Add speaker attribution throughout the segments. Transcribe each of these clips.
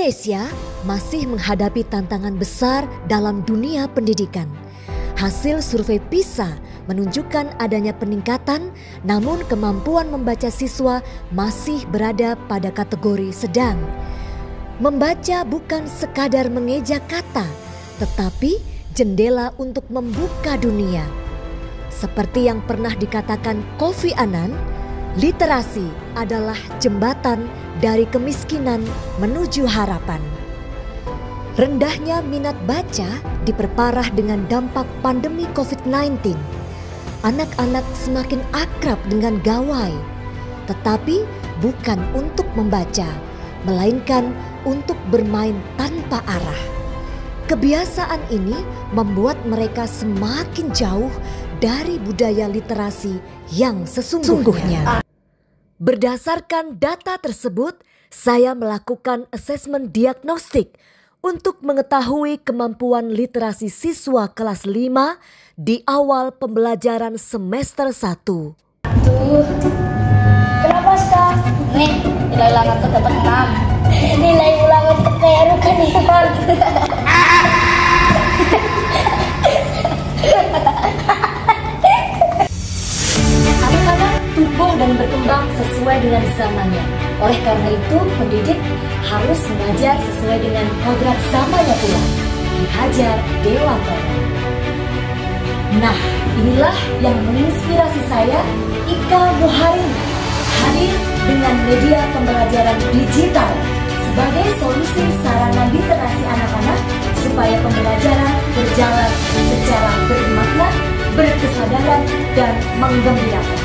Speaker 1: Indonesia masih menghadapi tantangan besar dalam dunia pendidikan. Hasil survei PISA menunjukkan adanya peningkatan, namun kemampuan membaca siswa masih berada pada kategori sedang. Membaca bukan sekadar mengeja kata, tetapi jendela untuk membuka dunia. Seperti yang pernah dikatakan Kofi Annan, literasi adalah jembatan dari kemiskinan menuju harapan. Rendahnya minat baca diperparah dengan dampak pandemi COVID-19. Anak-anak semakin akrab dengan gawai, tetapi bukan untuk membaca, melainkan untuk bermain tanpa arah. Kebiasaan ini membuat mereka semakin jauh dari budaya literasi yang sesungguhnya. Berdasarkan data tersebut, saya melakukan asesmen diagnostik untuk mengetahui kemampuan literasi siswa kelas 5 di awal pembelajaran semester 1.
Speaker 2: Tuh, kenapa Kak? Nih, nilai ulangan tuh dapat 6. Nilai ulangan tuh kayak rukun.
Speaker 1: Anak-anak tumbuh dan berkembang sesuai dengan zamannya. Oleh karena itu, pendidik harus mengajar sesuai dengan kodrat zamannya pula. Ki Hajar Dewantara. Nah, inilah yang menginspirasi saya, Ika Muharini, hadir dengan media pembelajaran digital sebagai solusi sarana literasi anak-anak supaya pembelajaran berjalan secara bermakna, berkesadaran, dan menggembirakan.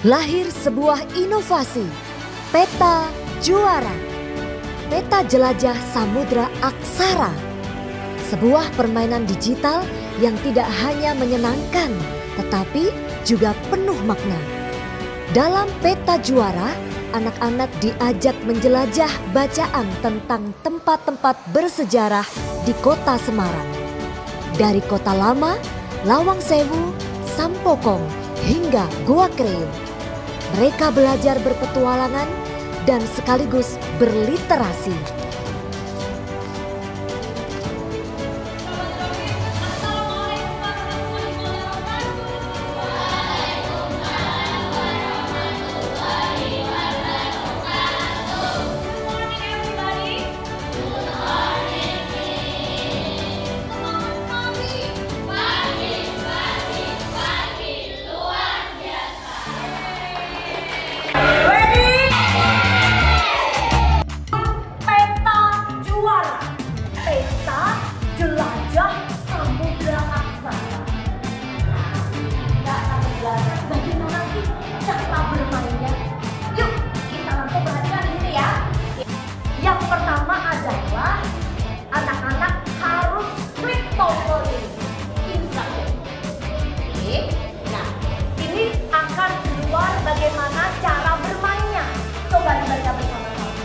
Speaker 1: Lahir sebuah inovasi, Peta Juara, Peta Jelajah Samudra Aksara, sebuah permainan digital yang tidak hanya menyenangkan, tetapi juga penuh makna. Dalam Peta Juara, anak-anak diajak menjelajah bacaan tentang tempat-tempat bersejarah di kota Semarang. Dari Kota Lama, Lawang Sewu, Sampokong, hingga Goa Kreo. Mereka belajar berpetualangan dan sekaligus berliterasi.
Speaker 2: Bagaimana cara bermainnya? Coba dibaca bersama-sama.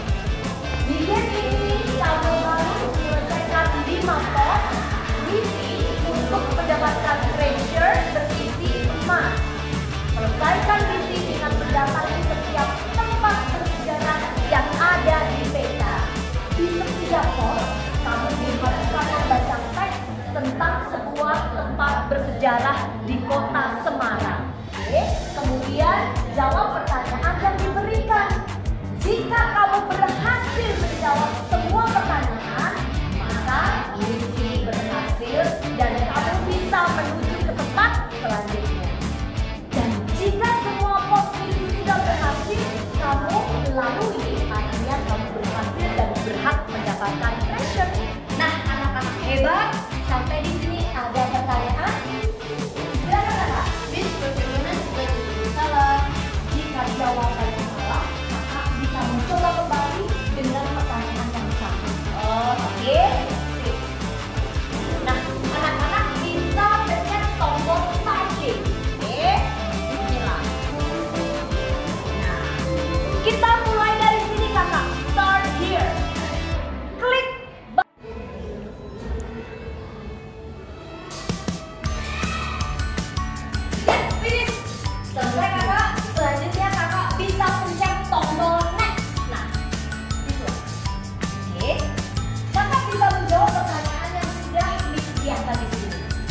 Speaker 2: Di game ini kamu harus menyelesaikan 5 pos misi untuk mendapatkan treasure berisi emas. Selesaikan misi dengan mendatangi setiap tempat bersejarah yang ada di peta. Di setiap pos, kamu diharuskan membaca teks tentang sebuah tempat bersejarah di kota Semarang. Kemudian jawab pertanyaan yang diberikan. Jika kamu berhasil menjawab semua pertanyaan, maka misi berhasil dan kamu bisa menuju ke tempat selanjutnya. Dan jika semua pos misi sudah berhasil, kamu melalui, artinya kamu berhasil dan berhak mendapatkan treasure. Nah, anak-anak hebat, sampai di sini ada pertanyaan?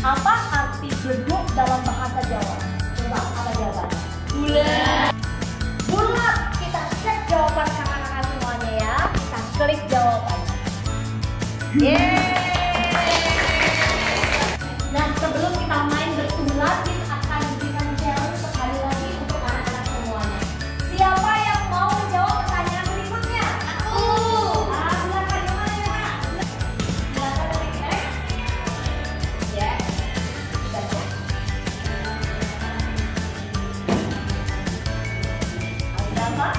Speaker 2: Apa arti beduk dalam bahasa Jawa? Coba, apa jawabannya? Bulat. Bulat. Kita cek jawaban kakak-kakak semuanya ya. Kita klik jawabannya. Nah, sebelum kita main bertulat, kita akan berikan challenge sekali lagi untuk anak-anak semuanya. Siapa yang mau menjawab pertanyaan berikutnya? Aku. Silakan, gimana ya? Silakan cek. Ya. Kita cek. Ada apa?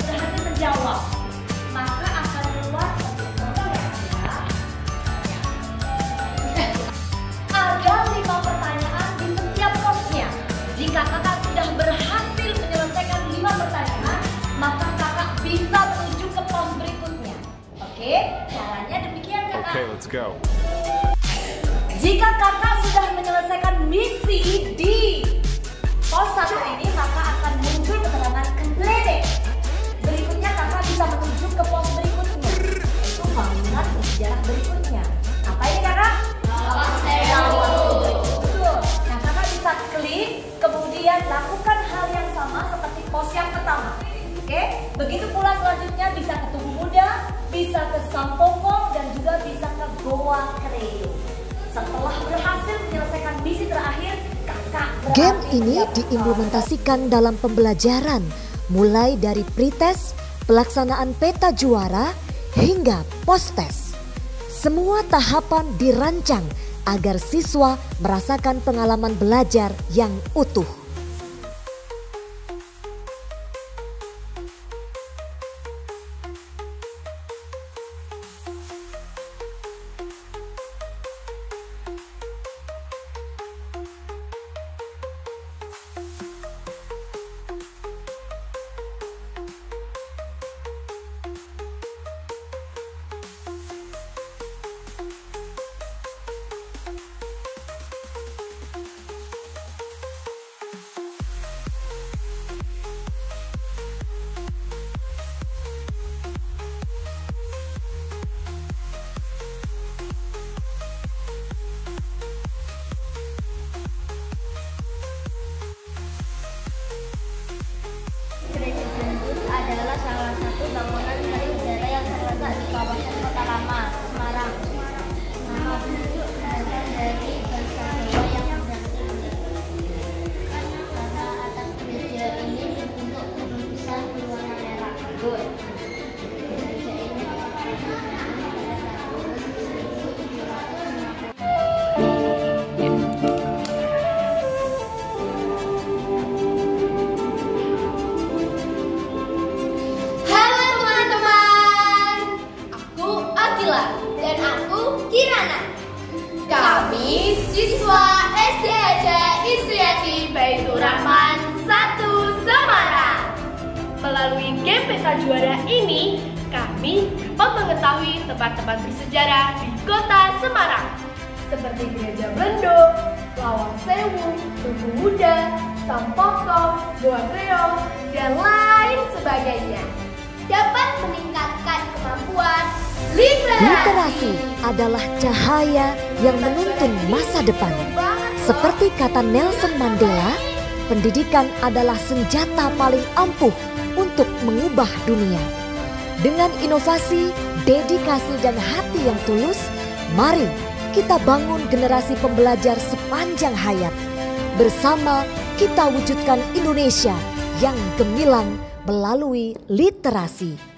Speaker 2: Berhasil menjawab, maka akan keluar satu nomor yang ada 5 pertanyaan di setiap posnya. Jika kakak sudah berhasil menyelesaikan 5 pertanyaan, maka kakak bisa menuju ke pos berikutnya. Oke, caranya demikian kakak.
Speaker 3: Okay, let's go.
Speaker 2: Jika kakak sudah menyelesaikan misi di pos 1 ini, maka akan muncul keterangan complete. Berikutnya kakak bisa menuju ke pos berikutnya, yaitu bangunan bersejarah berikutnya. Apa ini kakak? Betul. Nah, kakak bisa klik, kemudian lakukan hal yang sama seperti pos yang pertama. Oke, begitu pula selanjutnya bisa ke Tugu Muda, bisa ke Sampokong, dan juga bisa ke Goa Kreo. Setelah berhasil menyelesaikan misi terakhir, kakak berarti
Speaker 1: Game ini
Speaker 2: siap.
Speaker 1: diimplementasikan dalam pembelajaran, mulai dari pretest, pelaksanaan peta juara, hingga post-test. Semua tahapan dirancang agar siswa merasakan pengalaman belajar yang utuh.
Speaker 4: Gereja Gembus adalah salah satu bangunan dari udara yang terletak di kawasan Kota Lama, Semarang. Nama bentuk berasal dari bahasa Jawa yang berarti karena atap gereja ini berbentuk berlukisan berwarna merah. Gereja ini
Speaker 5: Halo teman-teman, aku Akila dan aku Kirana. Kami siswa SDAJ Isriati Baitur Rahman 1 Semarang. Melalui game peta juara ini, kami dapat mengetahui tempat-tempat bersejarah di kota Semarang, seperti Gereja Blendo, Lawang Sewu, Tugu Muda, Sampokong, Goa Kreo, dan lain sebagainya. Dapat meningkatkan kemampuan
Speaker 1: Literasi adalah cahaya yang menuntun masa depan. Seperti kata Nelson Mandela, pendidikan adalah senjata paling ampuh untuk mengubah dunia. Dengan inovasi, dedikasi, dan hati yang tulus, mari kita bangun generasi pembelajar sepanjang hayat. Bersama kita wujudkan Indonesia yang gemilang melalui literasi.